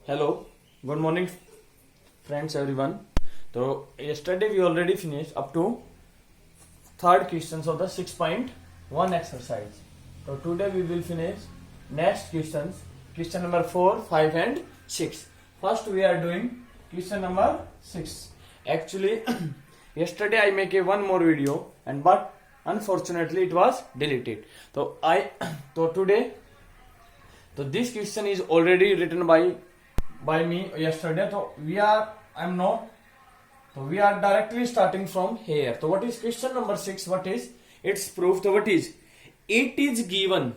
Hello, good morning, friends, everyone. So, yesterday we already finished up to third questions of the 6.1 exercise. So, today we will finish next questions, question number 4, 5, and 6. First, we are doing question number 6. Actually, yesterday I make a one more video, but unfortunately it was deleted. So, today. So this question is already written by me yesterday. So we are directly starting from here. So what is question number 6? What is its proof? So what is? It is given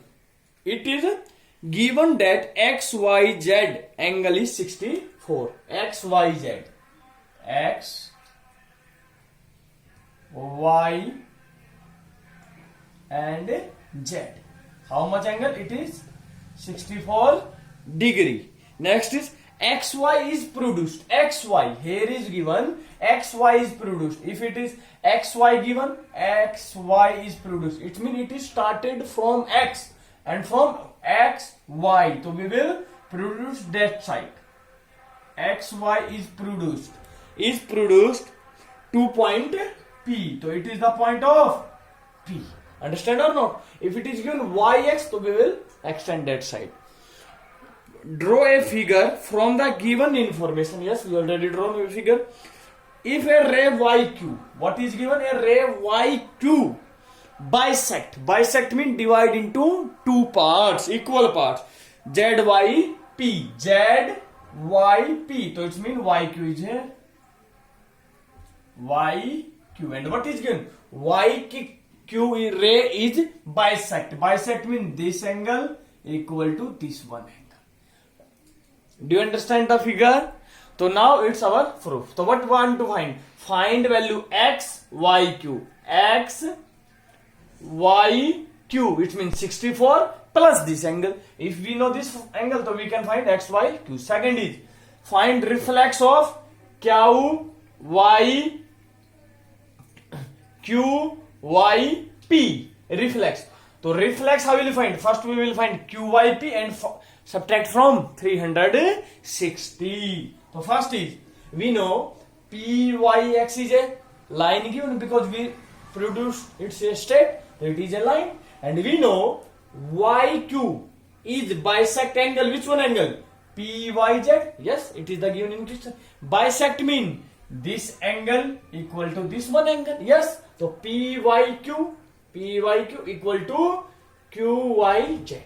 that XYZ angle is 64. XYZ X Y and Z. How much angle? It is 64 degree. Next is XY is produced. XY here is given. XY is produced. If it is XY given, XY is produced. It means it is started from X and from XY. So we will produce that side. XY is produced to point P. So it is the point of P. Understand or not? If it is given YX, so we will extend that side. Draw a figure from the given information. Yes, we already drawn a figure. If a ray YQ, what is given? A ray YQ bisect means divide into two parts, equal parts. ZYP. ZYP. So it means YQ is here. YQ. And what is given? YQ ray is bisect. Bisect means this angle equal to this one angle. Do you understand the figure? So now it's our proof. So what we want to find? Find value X, Y, Q. X, Y, Q. Which means 64 plus this angle. If we know this angle, so we can find X, Y, Q. Second is find reflex of Q, Y, Q, Y, P. Reflex. So reflex how will you find? First we will find QYP and subtract from 360. So first is we know PYX is a line given because we produce it's a straight. So it is a line, and we know YQ is bisect angle. Which one angle? PYZ. Yes, it is the given in question. Bisect mean this angle equal to this one angle. Yes. So PYQ equal to QYZ.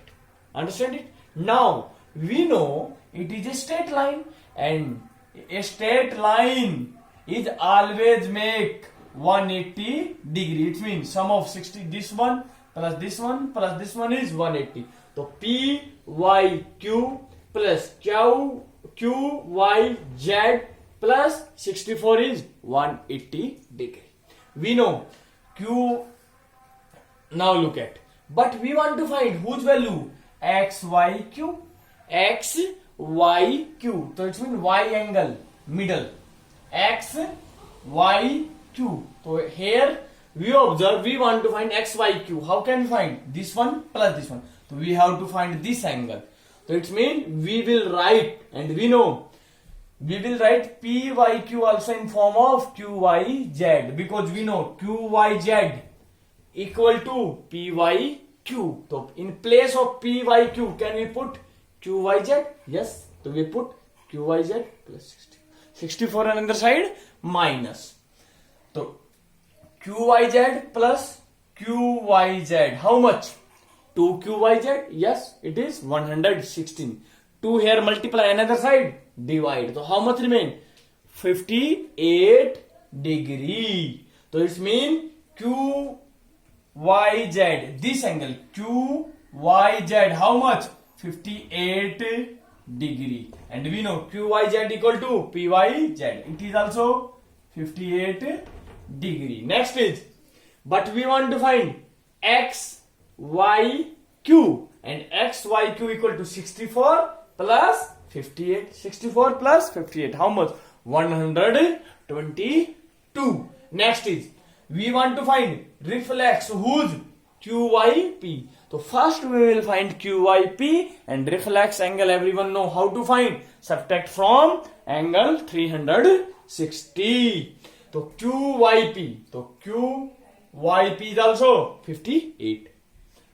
Understand it? Now we know it is a straight line, and a straight line is always make 180 degree. It means sum of 60, this one plus this one plus this one is 180. So PYQ plus QYZ plus 64 is 180 degree. We know Q. Now look at. But we want to find whose value? XYQ. XYQ. So it means Y angle, middle. XYQ. So here we observe we want to find XYQ. How can we find? This one plus this one. So we have to find this angle. So it means we will write, and we know we will write PYQ also in form of QYZ, because we know QYZ equal to PYQ. So in place of PYQ, can we put QYZ? Yes. So we put QYZ plus 60. 64 on the other side minus. So QYZ plus QYZ. How much? 2QYZ. Yes, it is 116. 2 here multiply another side. Divide. So how much remain? 58 degree. So it means QYZ. This angle QYZ. How much? 58 degree. And we know QYZ equal to PYZ. It is also 58 degree. Next is, but we want to find XYQ, and XYQ equal to 64 plus 58. 64 plus 58. How much? 122. Next is we want to find reflex whose? QYP. So first we will find QYP and reflex angle. Everyone know how to find. Subtract from angle 360. So QYP. So QYP is also 58.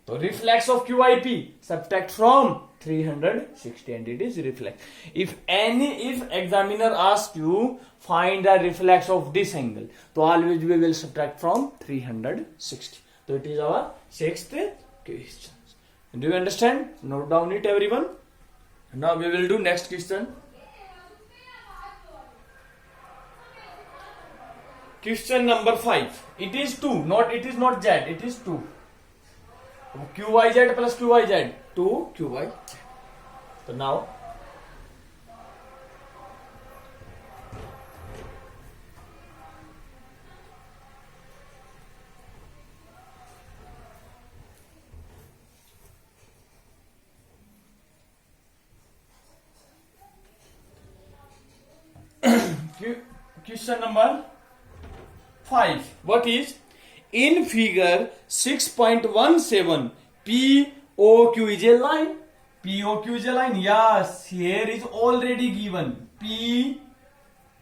So reflex of QIP, subtract from 360 and it is reflex. If examiner asks you find the reflex of this angle, so always we will subtract from 360. So it is our sixth question. Do you understand? Note down it, everyone. Now we will do next question. Question number 5. It is 2, it is not Z, it is 2. QYZ plus QYZ, 2 QYZ. So now question number 5. What is? In figure 6.17, POQ is a line. POQ is a line. Yes, here is already given. P,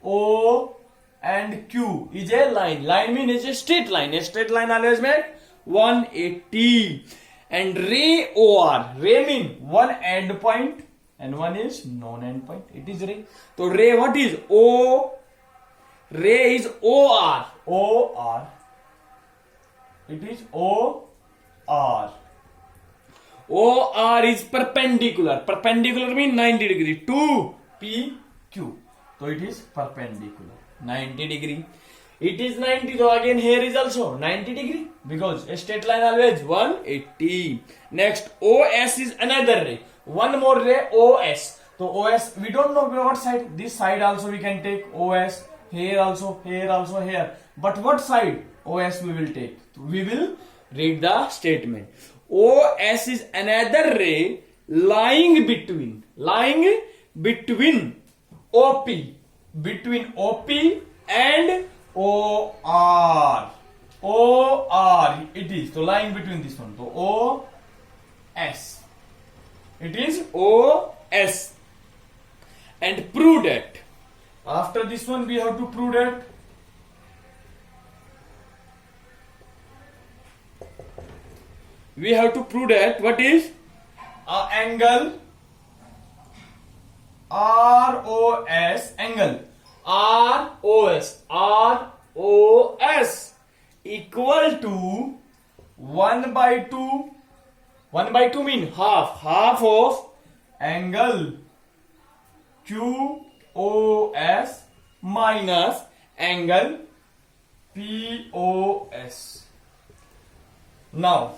O and Q is a line. Line means a straight line. A straight line always make 180. And ray OR. Ray mean one end point and one is non-end point. It is ray. So ray what is? O. Ray is OR. OR. It is OR. OR is perpendicular. Perpendicular means 90 degree to PQ. So it is perpendicular. 90 degree. It is 90. So again here is also 90 degree. Because a straight line always 180. Next OS is another ray. One more ray OS. So OS we don't know what side. This side also we can take OS. Here also, here. But what side OS we will take? We will read the statement. OS is another ray lying between OP, between OP and OR. OR it is. So lying between this one. So OS. It is OS. And prove that. After this one we have to prove that what is angle ROS, angle ROS equal to 1 by 2. 1 by 2 mean half of angle QOS minus angle POS. Now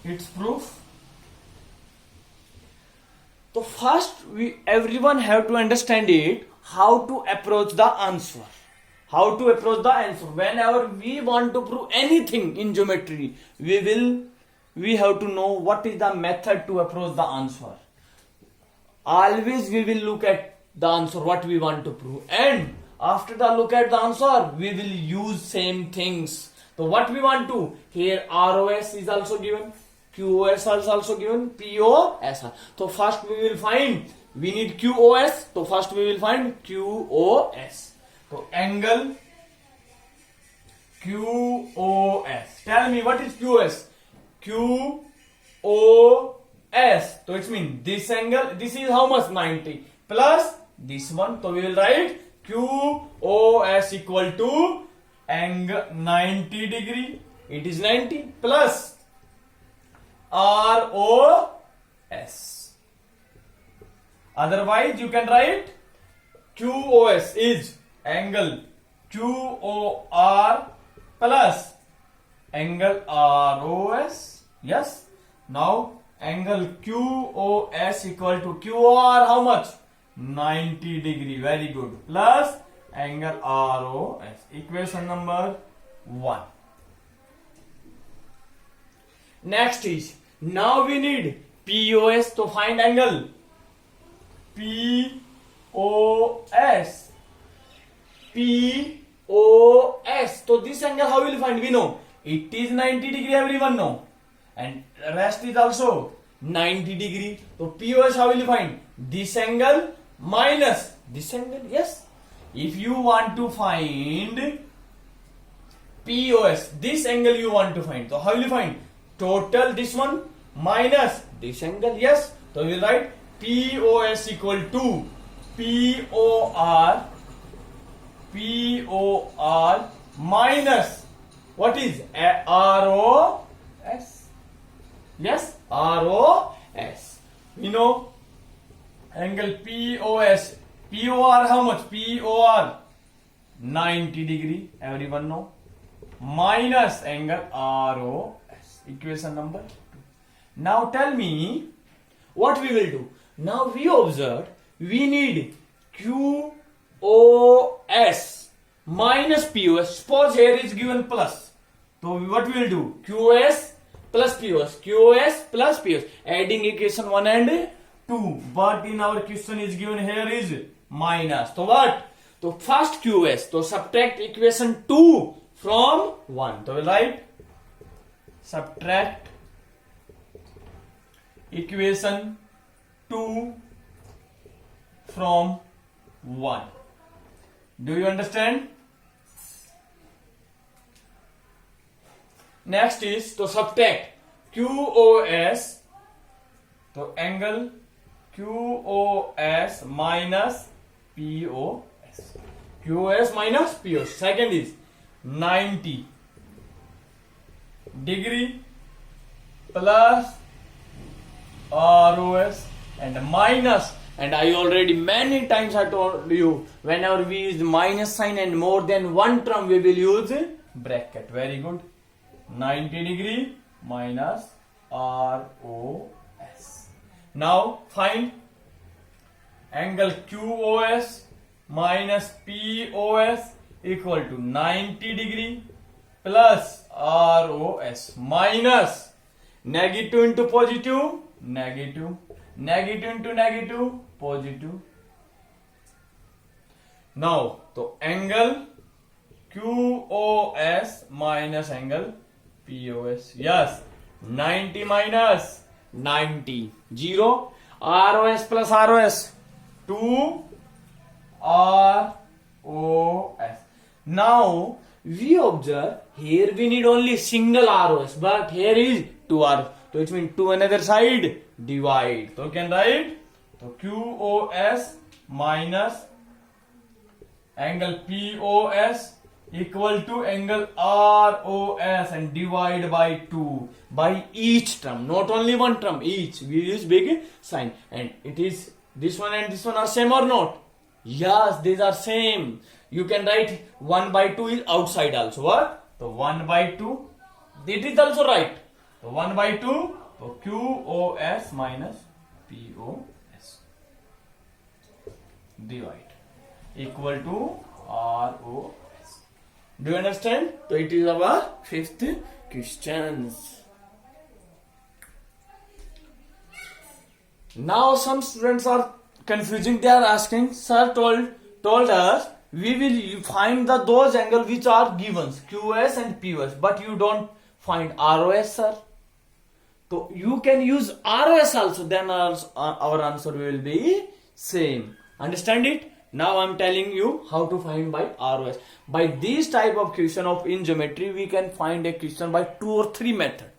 its proof. So first everyone have to understand it how to approach the answer. How to approach the answer. Whenever we want to prove anything in geometry, we have to know what is the method to approach the answer. Always we will look at the answer what we want to prove, and after the look at the answer we will use same things. So what we want to, here ROS is also given, QOS is also given, POS. So first we will find, we need QOS. So first we will find QOS. So angle QOS. Tell me what is QOS? QOS. So it means this angle, this is how much? 90 plus this one. So we will write QOS equal to angle 90 degree. It is 90 plus ROS. Otherwise you can write QOS is angle QOR plus angle ROS. Yes. Now angle QOS equal to QOR how much? 90 degree. Very good. Plus angle ROS. Equation number 1. Next is, now we need POS to find angle. POS. POS. So this angle how will you find? We know it is 90 degree, everyone know. and rest is also 90 degree. So POS, how will you find? This angle minus this angle. Yes. If you want to find POS, this angle you want to find. So how will you find? Total this one minus this angle. Yes. So we will write POS equal to POR minus what is ROS? Yes, ROS. We know angle POS. POR how much? POR 90 degree. Everyone know. Minus angle ROS. Equation number 2. Now tell me what we will do. Now we observed we need QOS minus POS. Suppose here is given plus. So what we will do? QS plus POS. QS plus POS. Adding equation 1 and 2. But in our question is given here is minus. So what? So first QS. So subtract equation 2 from 1. So we write subtract equation 2 from 1. Do you understand? Next is to subtract QOS. So angle QOS minus POS. QOS minus POS. Second is 90 degree plus ROS and minus. And I already many times I told you, whenever we use minus sign and more than one term we will use bracket. Very good. 90 degree minus ROS. Now find angle QOS minus POS equal to 90 degree plus ROS minus negative into positive, negative, negative into negative, positive. Now, so angle QOS minus angle POS. Yes, 90 minus 90. 0. ROS plus ROS. 2 ROS. Now, we observe here we need only single ROS, but here is 2 ROS. So it means to another side divide. So you can write so QOS minus angle POS equal to angle ROS and divide by 2 by each term, not only one term, each. We use big sign and it is this one and this one are same or not? Yes, these are same. You can write 1 by 2 is outside also. What? So 1 by 2. It is also right. So 1 by 2. So QOS minus POS. Divide. Equal to ROS. Do you understand? So it is our fifth questions. Now some students are confusing. They are asking, sir told us we will find those angles which are given, QS and POS, but you don't find ROS, sir. So you can use ROS also, then our answer will be same. Understand it? Now I am telling you how to find by ROS. By this type of question of in geometry, we can find a question by 2 or 3 method.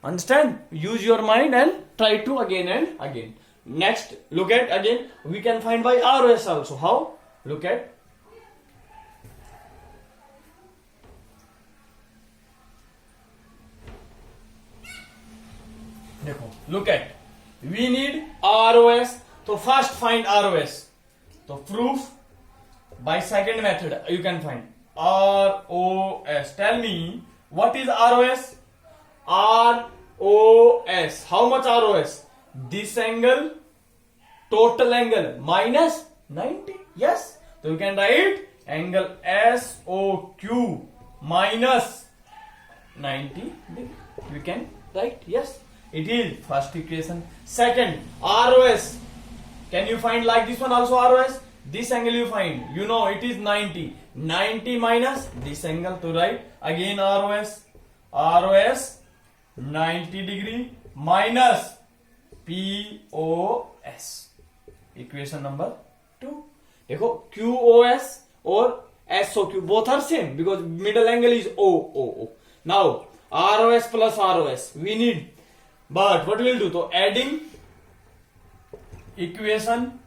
Understand? Use your mind and try to again and again. Next, look at again. We can find by ROS also. How? Look at. Look at. We need ROS. So first find ROS. So proof by second method you can find ROS. Tell me what is ROS? ROS. How much ROS? This angle, total angle minus 90. Yes. So you can write angle SOQ minus 90 degree. We can write yes. It is first equation. Second, ROS. Can you find like this one also ROS? This angle you find. You know it is 90. 90 minus this angle to write. Again ROS. ROS 90 degree minus POS. Equation number 2. देखो QOS और SOQ both are same because middle angle is OOO. Now ROS plus ROS we need, but what we'll do? So adding equation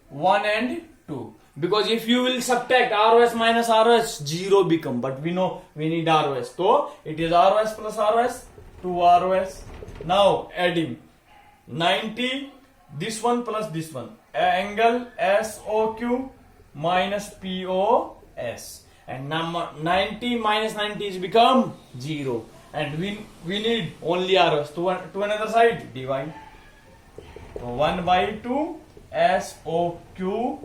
1 and 2, because if you will subtract ROS minus ROS, 0 become, but we know we need ROS, so it is ROS plus ROS, 2 ROS. Now adding 90, this one plus this one, angle SOQ minus POS, and 90 minus 90 is become 0, and we need only ROS. To another side, divide. 1 by 2 SOQ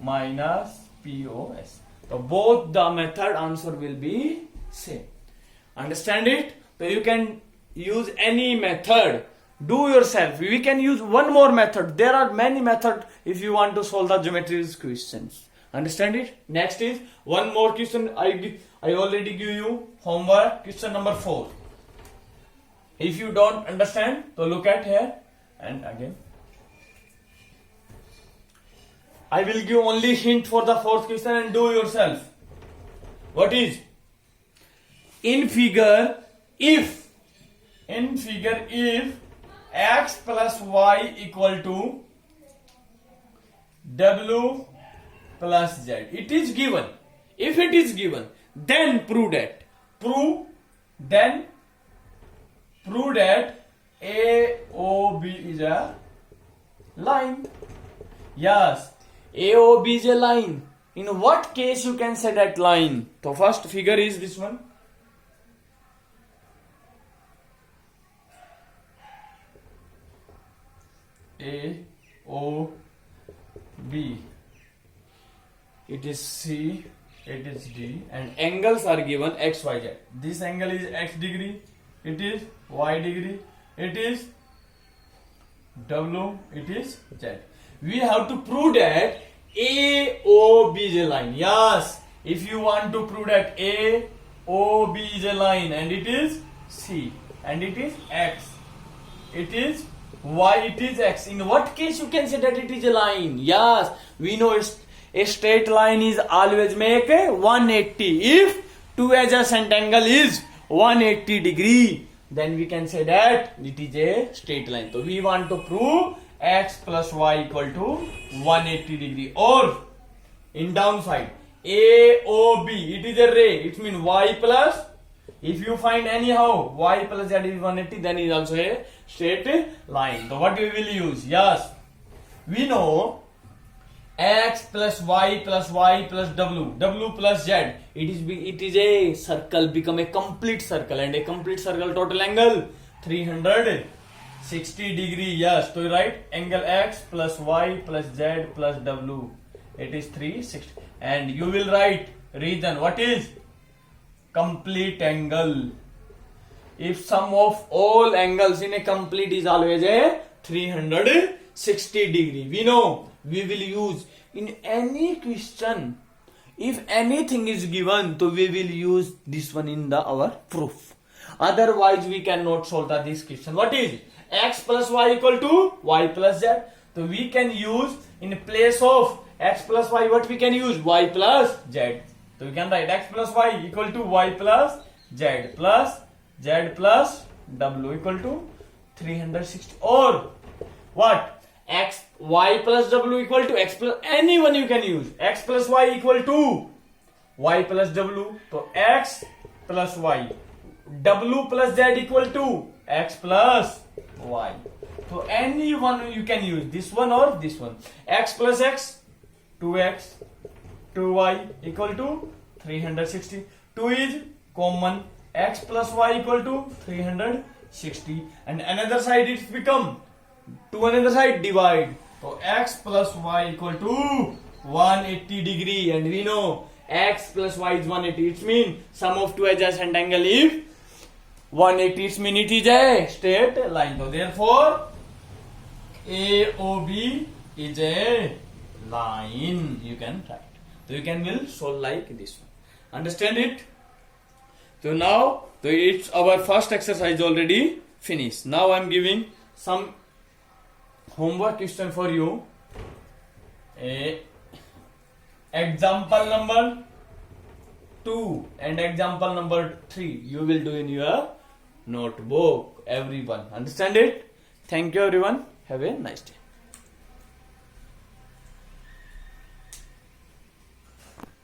minus POS. So both the method answer will be same. Understand it? So you can use any method. Do yourself. We can use one more method. There are many methods if you want to solve the geometry questions. Understand it? Next is one more question. I already give you homework. Question number 4. If you don't understand, so look at here and again. I will give only hint for the 4th question and do yourself. What is? In figure, if x plus y equal to w plus z, it is given. If it is given, then prove that. Prove that AOB is a line. Yes, AOB is a line. In what case you can say that line? So first figure is this one. AOB. It is C, it is D, and angles are given X, Y, Z. This angle is X degree, it is Y degree, it is W, it is Z. We have to prove that AOB is a line. Yes, if you want to prove that AOB is a line and it is C and it is X, it is Y, it is X. In what case you can say that it is a line? Yes, we know a straight line is always make a 180. If two adjacent angle is 180 degree, then we can say that it is a straight line. So we want to prove x plus y equal to 180 degree. Or in downside, AOB, it is a ray. It means y plus, if you find anyhow y plus z is 180, then it is also a straight line. So what we will use? Yes, we know x plus y plus w plus z, it is a circle, become a complete circle, and a complete circle total angle 360 degree. Yes, so write angle x plus y plus z plus w, it is 360, and you will write reason. What is complete angle? If sum of all angles in a complete is always a 360 degree. We know we will use in any question. If anything is given, so we will use this one in our proof. Otherwise, we cannot solve this question. What is x plus y equal to y plus z? So we can use in place of x plus y, what we can use? Y plus z. So we can write x plus y equal to y plus z plus w equal to 360. Or what? X, y plus w equal to x plus, anyone you can use. X plus y equal to y plus w. So x plus y. W plus z equal to x plus y. So any one you can use, this one or this one. X plus x, 2x, 2y equal to 360. 2 is common. X plus y equal to 360. And another side it's become, to another side divide. So x plus y equal to 180 degree. And we know x plus y is 180. It means sum of two adjacent angle is 180. It means it is a straight line. So therefore AOB is a line. You can write. So you can will solve like this one. Understand it? So now So it's our first exercise already finished. Now I'm giving some homework question for you. Example number 2 and example number 3 you will do in your notebook. Everyone understand it? Thank you everyone. Have a nice day.